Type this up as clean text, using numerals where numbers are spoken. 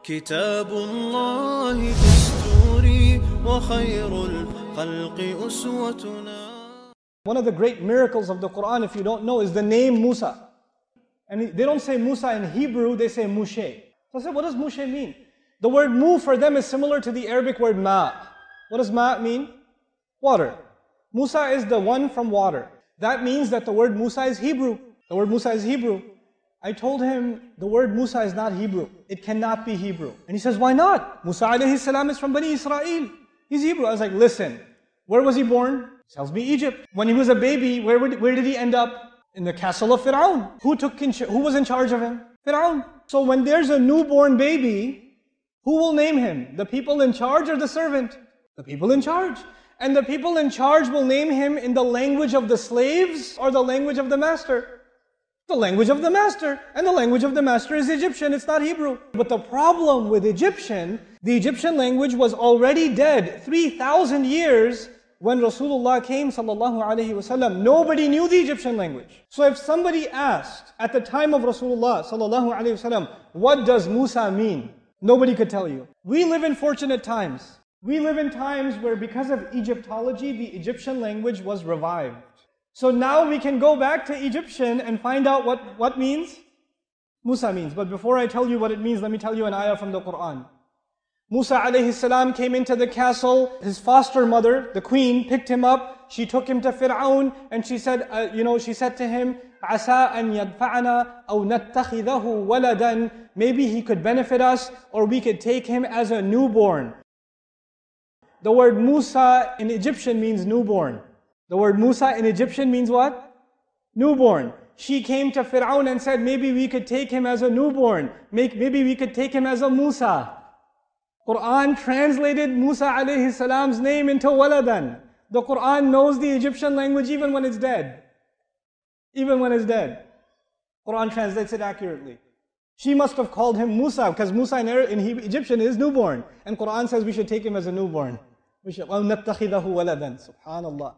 كتاب الله دستوري وخير الخلق أسوتنا. One of the great miracles of the Quran, if you don't know, is the name Musa. And they don't say Musa in Hebrew, they say Mushe. So I said, what does Mushe mean? The word mu for them is similar to the Arabic word ma. What does ma mean? Water. Musa is the one from water. That means that the word Musa is Hebrew. The word Musa is Hebrew. I told him, the word Musa is not Hebrew. It cannot be Hebrew. And he says, why not? Musa alayhi salam is from Bani Israel. He's Hebrew. I was like, listen, where was he born? Tells me Egypt. When he was a baby, where did he end up? In the castle of Fir'aun. Who was in charge of him? Fir'aun. So when there's a newborn baby, who will name him? The people in charge or the servant? The people in charge. And the people in charge will name him in the language of the slaves or the language of the master? The language of the master. And the language of the master is Egyptian, it's not Hebrew. But the problem with Egyptian, the Egyptian language was already dead 3,000 years when Rasulullah came sallallahu alaihi wasallam. Nobody knew the Egyptian language. So if somebody asked at the time of Rasulullah sallallahu alaihi wasallam, what does Musa mean? Nobody could tell you. We live in fortunate times. We live in times where because of Egyptology, the Egyptian language was revived. So now we can go back to Egyptian and find out what means Musa means. But before I tell you what it means, let me tell you an ayah from the Quran. Musa alayhi salam came into the castle. His foster mother, the queen, picked him up. She took him to Fir'aun and she said, she said to him, عَسَىٰ أَن يَدْفَعَنَا أَوْ نَتَّخِذَهُ وَلَدًا. Maybe he could benefit us or we could take him as a newborn. The word Musa in Egyptian means newborn. The word Musa in Egyptian means what? Newborn. She came to Fir'aun and said, maybe we could take him as a newborn. Maybe we could take him as a Musa. Quran translated Musa alayhi salam's name into waladan. The Quran knows the Egyptian language even when it's dead. Even when it's dead. Quran translates it accurately. She must have called him Musa because Musa in Egyptian is newborn. And Quran says we should take him as a newborn. We should, وَنَتَّخِذَهُ وَلَدًا. Subhanallah.